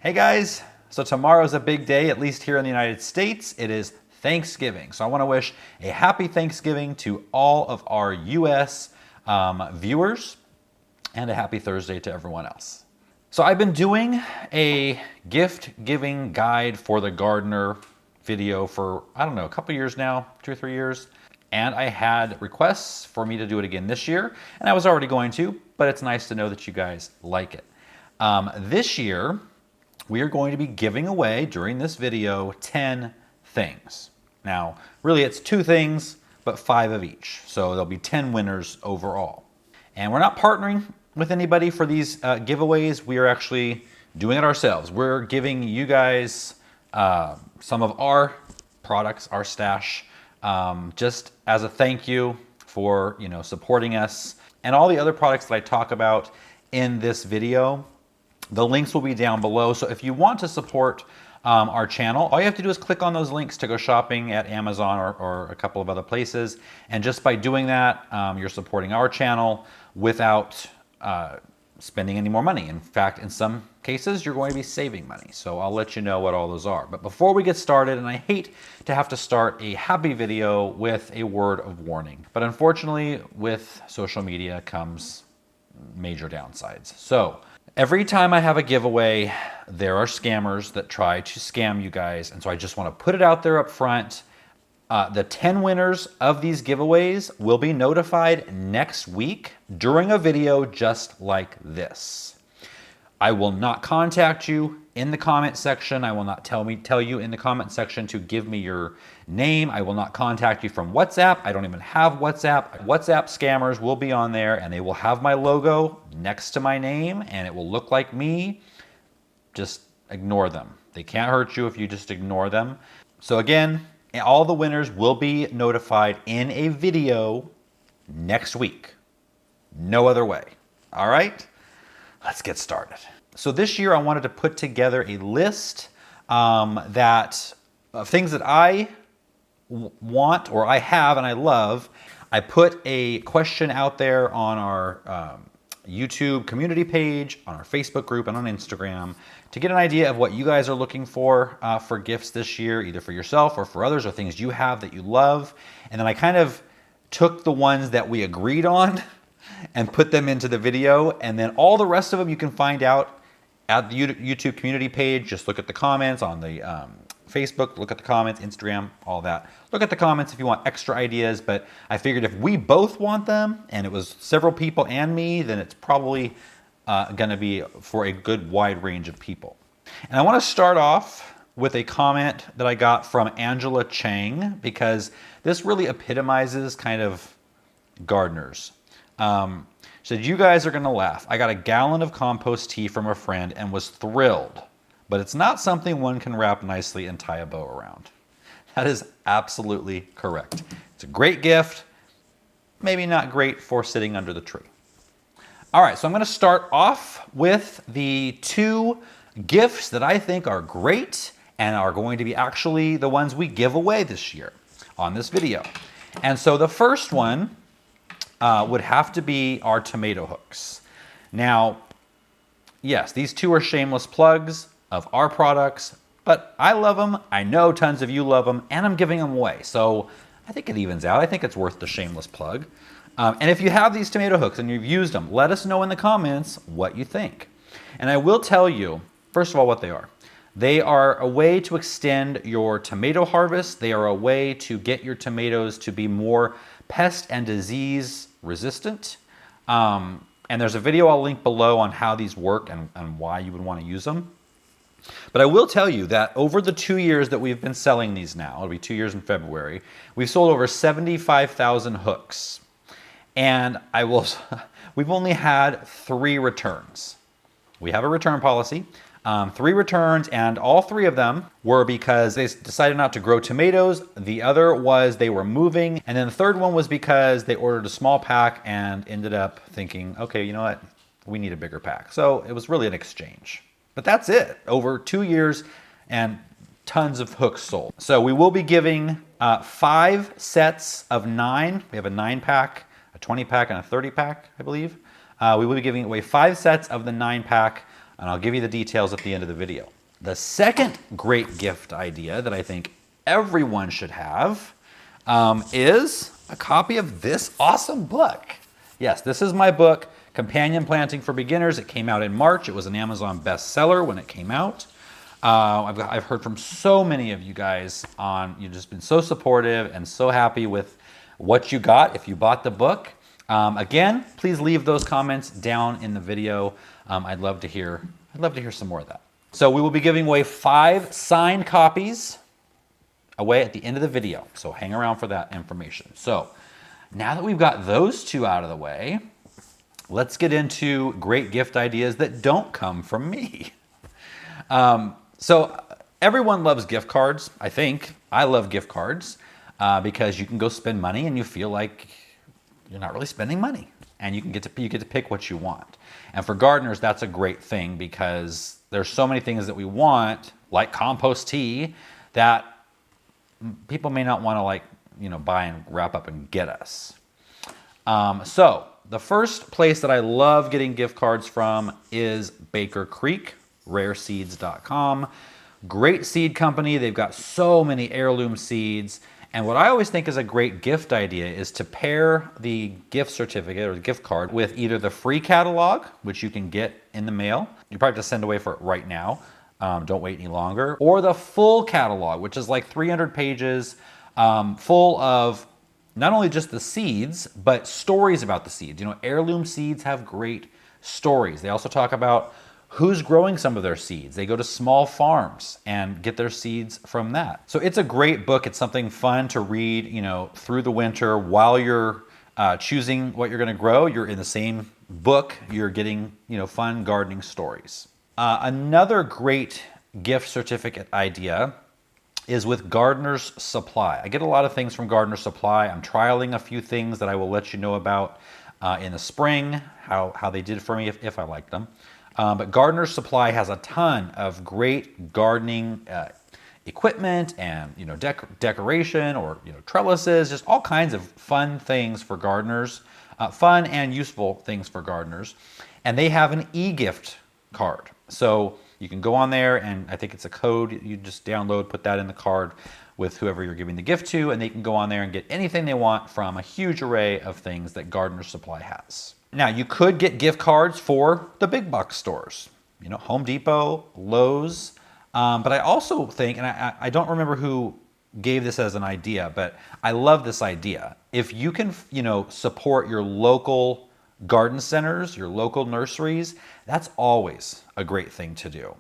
Hey guys, so tomorrow's a big day, at least here in the United States. It is Thanksgiving. So I want to wish a happy Thanksgiving to all of our US viewers and a happy Thursday to everyone else. So I've been doing a gift giving guide for the gardener video for, I don't know, a couple years now, 2 or 3 years. And I had requests for me to do it again this year, and I was already going to, but it's nice to know that you guys like it. This year, we are going to be giving away during this video 10 things. Now, really it's 2 things, but 5 of each. So there'll be 10 winners overall. And we're not partnering with anybody for these giveaways. We are actually doing it ourselves. We're giving you guys some of our products, our stash, just as a thank you for supporting us. And all the other products that I talk about in this video, the links will be down below. So if you want to support our channel, all you have to do is click on those links to go shopping at Amazon or a couple of other places. And just by doing that, you're supporting our channel without spending any more money. In fact, in some cases, you're going to be saving money. So I'll let you know what all those are. But before we get started, and I hate to have to start a happy video with a word of warning, but unfortunately with social media comes major downsides. So every time I have a giveaway, there are scammers that try to scam you guys. And so I just want to put it out there up front. The 10 winners of these giveaways will be notified next week during a video just like this. I will not contact you in the comment section. I will not tell you in the comment section to give me your name. I will not contact you from WhatsApp. I don't even have WhatsApp. WhatsApp scammers will be on there and they will have my logo next to my name and it will look like me. Just ignore them. They can't hurt you if you just ignore them. So again, all the winners will be notified in a video next week. No other way. All right, let's get started. So this year I wanted to put together a list of things that I want or I have and I love. I put a question out there on our YouTube community page, on our Facebook group, and on Instagram to get an idea of what you guys are looking for gifts this year, either for yourself or for others, or things you have that you love. And then I kind of took the ones that we agreed on and put them into the video. And then all the rest of them you can find out at the YouTube community page. Just look at the comments on the Facebook, look at the comments, Instagram, all that. Look at the comments if you want extra ideas, but I figured if we both want them, and it was several people and me, then it's probably gonna be for a good wide range of people. And I wanna start off with a comment that I got from Angela Chang, because this really epitomizes kind of gardeners. She said, "You guys are gonna laugh. I got a gallon of compost tea from a friend and was thrilled. But it's not something one can wrap nicely and tie a bow around." That is absolutely correct. It's a great gift, maybe not great for sitting under the tree. All right, so I'm gonna start off with the 2 gifts that I think are great and are going to be actually the ones we give away this year on this video. And so the first one would have to be our tomato hooks. Now, yes, these 2 are shameless plugs of our products, but I love them. I know tons of you love them, and I'm giving them away. So I think it evens out. I think it's worth the shameless plug. And if you have these tomato hooks and you've used them, let us know in the comments what you think. And I will tell you, first of all, what they are. They are a way to extend your tomato harvest. They are a way to get your tomatoes to be more pest and disease resistant. And there's a video I'll link below on how these work and why you would want to use them. But I will tell you that over the 2 years that we've been selling these now, it'll be 2 years in February, we've sold over 75,000 hooks. And we've only had 3 returns. We have a return policy, 3 returns, and all 3 of them were because they decided not to grow tomatoes. The other was they were moving. And then the third one was because they ordered a small pack and ended up thinking, okay, you know what? We need a bigger pack. So it was really an exchange. But that's it. Over 2 years and tons of hooks sold. So we will be giving 5 sets of 9. We have a 9-pack, a 20-pack, and a 30-pack, I believe. We will be giving away 5 sets of the 9-pack and I'll give you the details at the end of the video. The second great gift idea that I think everyone should have is a copy of this awesome book. Yes, this is my book, Companion Planting for Beginners. It came out in March. It was an Amazon bestseller when it came out. I've heard from so many of you guys you've just been so supportive and so happy with what you got if you bought the book. Again, please leave those comments down in the video. I'd love to hear some more of that. So we will be giving away 5 signed copies away at the end of the video. So hang around for that information. So now that we've got those 2 out of the way, let's get into great gift ideas that don't come from me. So everyone loves gift cards, I think. I love gift cards because you can go spend money and you feel like you're not really spending money, and you get to pick what you want. And for gardeners, that's a great thing because there's so many things that we want, like compost tea, that people may not want to buy and wrap up and get us. So the first place that I love getting gift cards from is Baker Creek, rareseeds.com. Great seed company. They've got so many heirloom seeds. And what I always think is a great gift idea is to pair the gift certificate or the gift card with either the free catalog, which you can get in the mail. You probably have to send away for it right now. Don't wait any longer. Or the full catalog, which is like 300 pages, full of not only just the seeds, but stories about the seeds. Heirloom seeds have great stories. They also talk about who's growing some of their seeds. They go to small farms and get their seeds from that. So it's a great book. It's something fun to read, through the winter while you're choosing what you're going to grow. You're in the same book. You're getting, fun gardening stories. Another great gift certificate idea is with Gardener's Supply. I get a lot of things from Gardener's Supply. I'm trialing a few things that I will let you know about in the spring, how they did for me if I like them. But Gardener's Supply has a ton of great gardening equipment and decoration or trellises, just all kinds of fun things for gardeners, fun and useful things for gardeners. And they have an e-gift card. So you can go on there, and I think it's a code you just download, put that in the card with whoever you're giving the gift to, and they can go on there and get anything they want from a huge array of things that Gardener's Supply has. Now, you could get gift cards for the big box stores, Home Depot, Lowe's, but I also think, and I don't remember who gave this as an idea, but I love this idea. If you can, support your local garden centers, your local nurseries, that's always a great thing to do.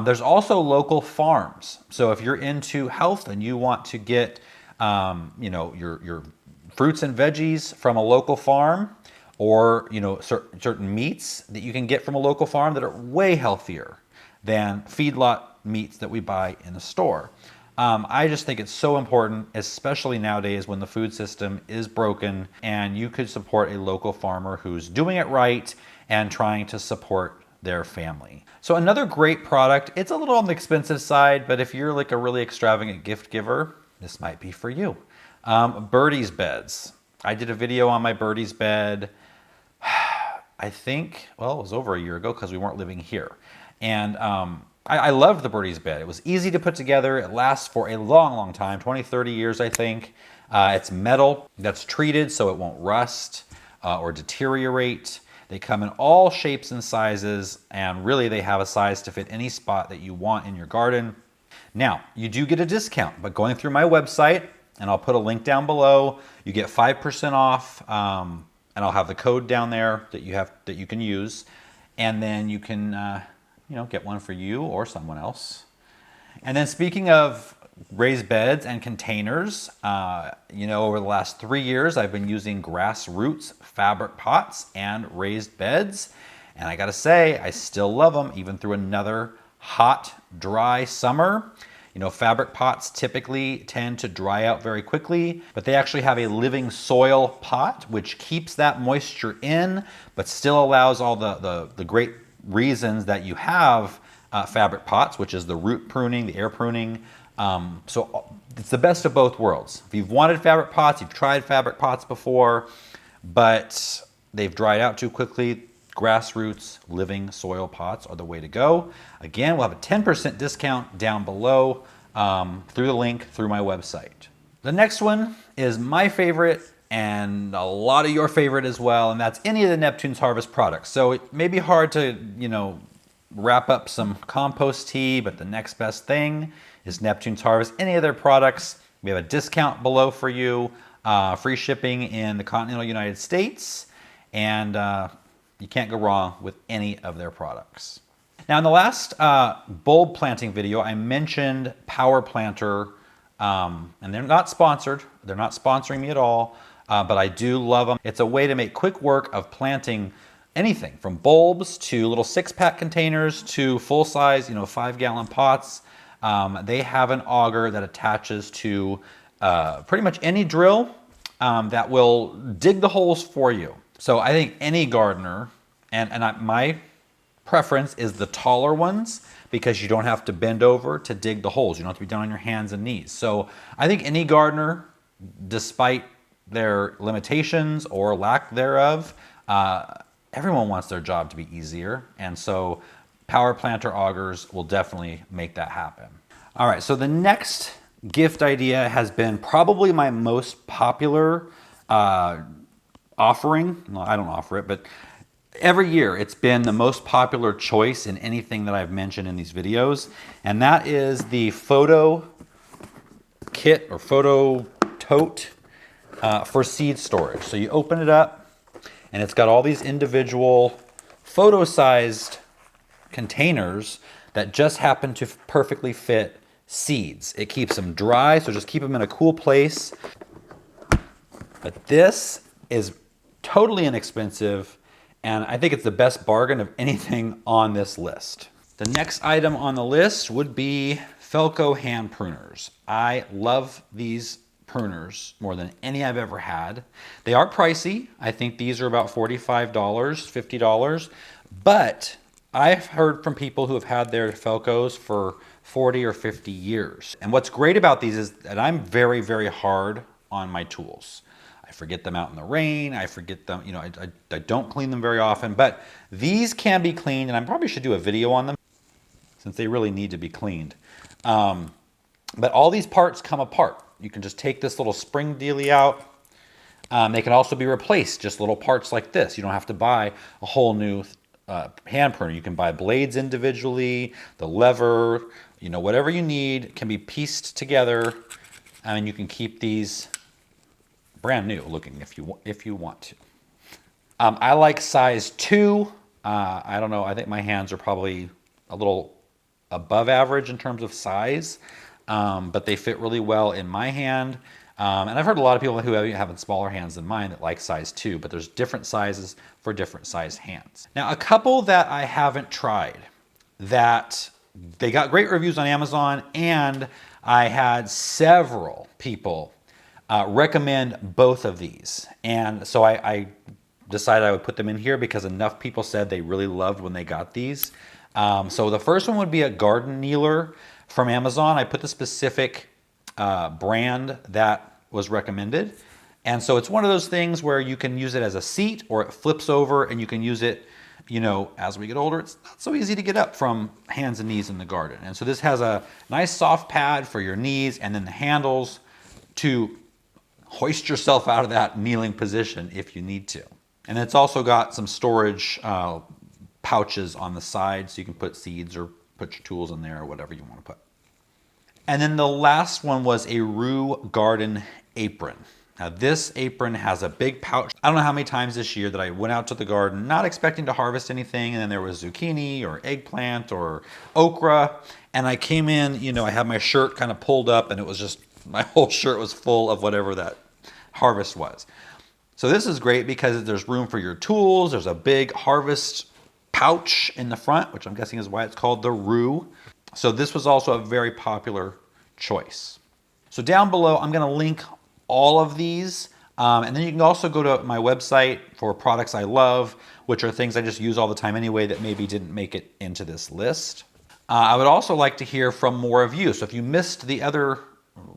There's also local farms. So if you're into health and you want to get, your fruits and veggies from a local farm, or certain meats that you can get from a local farm that are way healthier than feedlot meats that we buy in the store. I just think it's so important, especially nowadays when the food system is broken, and you could support a local farmer who's doing it right and trying to support their family. So another great product, it's a little on the expensive side, but if you're like a really extravagant gift giver, this might be for you. Birdies beds. I did a video on my Birdies bed, I think, it was over a year ago because we weren't living here. And I loved the Birdies bed. It was easy to put together. It lasts for a long, long time, 20, 30 years, I think. It's metal that's treated so it won't rust or deteriorate. They come in all shapes and sizes, and really they have a size to fit any spot that you want in your garden. Now, you do get a discount, but going through my website, and I'll put a link down below, you get 5% off, and I'll have the code down there that you can use, and then you can get one for you or someone else. And then speaking of raised beds and containers, over the last 3 years, I've been using Grassroots fabric pots and raised beds. And I gotta say, I still love them even through another hot, dry summer. Fabric pots typically tend to dry out very quickly, but they actually have a living soil pot, which keeps that moisture in, but still allows all the great reasons that you have fabric pots, which is the root pruning, the air pruning. So it's the best of both worlds. If you've wanted fabric pots, you've tried fabric pots before, but they've dried out too quickly, Grassroots living soil pots are the way to go. Again, we'll have a 10% discount down below through the link through my website. The next one is my favorite and a lot of your favorite as well, and that's any of the Neptunes Harvest products. So it may be hard to, wrap up some compost tea, but the next best thing is Neptunes Harvest. Any of their products, we have a discount below for you, free shipping in the continental United States, and you can't go wrong with any of their products. Now, in the last bulb planting video, I mentioned Power Planter, and they're not sponsored. They're not sponsoring me at all, but I do love them. It's a way to make quick work of planting anything from bulbs to little 6-pack containers to full-size, 5-gallon pots. They have an auger that attaches to pretty much any drill that will dig the holes for you. So I think any gardener, my preference is the taller ones because you don't have to bend over to dig the holes. You don't have to be down on your hands and knees. So I think any gardener, despite their limitations or lack thereof, everyone wants their job to be easier. And so Power Planter augers will definitely make that happen. All right, so the next gift idea has been probably my most popular offering. No, I don't offer it, but every year it's been the most popular choice in anything that I've mentioned in these videos. And that is the photo kit or photo tote for seed storage. So you open it up and it's got all these individual photo-sized containers that just happen to perfectly fit seeds. It keeps them dry, so just keep them in a cool place. But this is totally inexpensive, and I think it's the best bargain of anything on this list. The next item on the list would be Felco hand pruners. I love these pruners more than any I've ever had. They are pricey. I think these are about $45, $50, but I've heard from people who have had their Felcos for 40 or 50 years. And what's great about these is that I'm very, very hard on my tools. I forget them out in the rain. I forget them, I don't clean them very often, but these can be cleaned, and I probably should do a video on them since they really need to be cleaned. But all these parts come apart. You can just take this little spring dealie out. They can also be replaced, just little parts like this. You don't have to buy a whole new hand pruner. You can buy blades individually, the lever, whatever you need can be pieced together, and you can keep these brand new looking if you want to. I like size 2. I don't know, I think my hands are probably a little above average in terms of size, but they fit really well in my hand. And I've heard a lot of people who have smaller hands than mine that like size 2, but there's different sizes for different size hands. Now, a couple that I haven't tried that they got great reviews on Amazon, and I had several people recommend both of these. And so I decided I would put them in here because enough people said they really loved when they got these. So the first one would be a garden kneeler from Amazon. I put the specific brand that was recommended. And so it's one of those things where you can use it as a seat, or it flips over and you can use it, as we get older, it's not so easy to get up from hands and knees in the garden. And so this has a nice soft pad for your knees, and then the handles to hoist yourself out of that kneeling position if you need to. And it's also got some storage pouches on the side, so you can put seeds or put your tools in there or whatever you want to put. And then the last one was a Rue Garden apron. Now this apron has a big pouch. I don't know how many times this year that I went out to the garden not expecting to harvest anything, and then there was zucchini or eggplant or okra, and I came in, I had my shirt kind of pulled up, and it was just, my whole shirt was full of whatever that harvest was. So this is great because there's room for your tools. There's a big harvest pouch in the front, which I'm guessing is why it's called the Rue. So this was also a very popular choice. So down below, I'm going to link all of these. And then you can also go to my website for products I love, which are things I just use all the time anyway that maybe didn't make it into this list. I would also like to hear from more of you. So if you missed the other,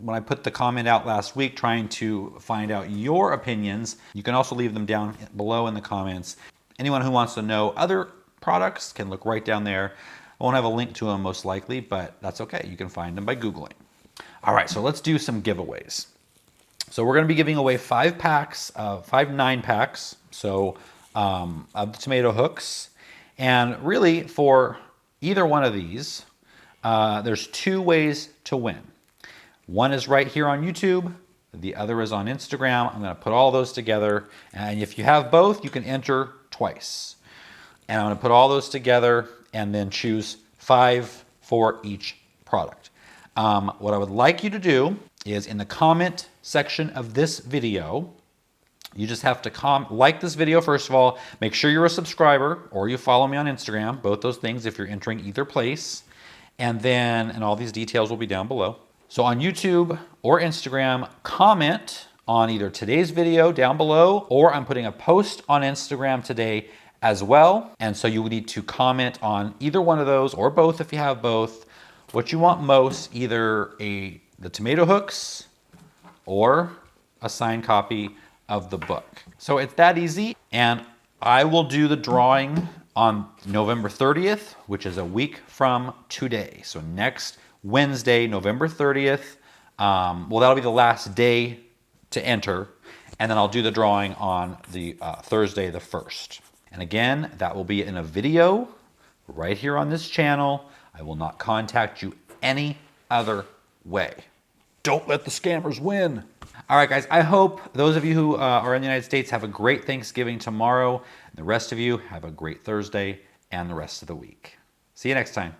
when I put the comment out last week trying to find out your opinions, you can also leave them down below in the comments. Anyone who wants to know other products can look right down there. I won't have a link to them most likely, but that's okay. You can find them by Googling. All right, so let's do some giveaways. So we're going to be giving away 5 packs, 5 9-packs, so of the tomato hooks. And really, for either one of these, there's 2 ways to win. One is right here on YouTube. The other is on Instagram. I'm going to put all those together. And if you have both, you can enter twice. And I'm going to put all those together and then choose 5 for each product. What I would like you to do is in the comment section of this video, you just have to like this video first of all, make sure you're a subscriber or you follow me on Instagram, both those things if you're entering either place, and all these details will be down below. So on YouTube or Instagram, comment on either today's video down below, or I'm putting a post on Instagram today as well. And so you would need to comment on either one of those or both if you have both, what you want most, either the tomato hooks or a signed copy of the book. So it's that easy. And I will do the drawing on November 30th, which is a week from today. So next Wednesday, November 30th. Well, that'll be the last day to enter. And then I'll do the drawing on the Thursday, the 1st. And again, that will be in a video right here on this channel. I will not contact you any other way. Don't let the scammers win. All right, guys, I hope those of you who are in the United States have a great Thanksgiving tomorrow. The rest of you have a great Thursday and the rest of the week. See you next time.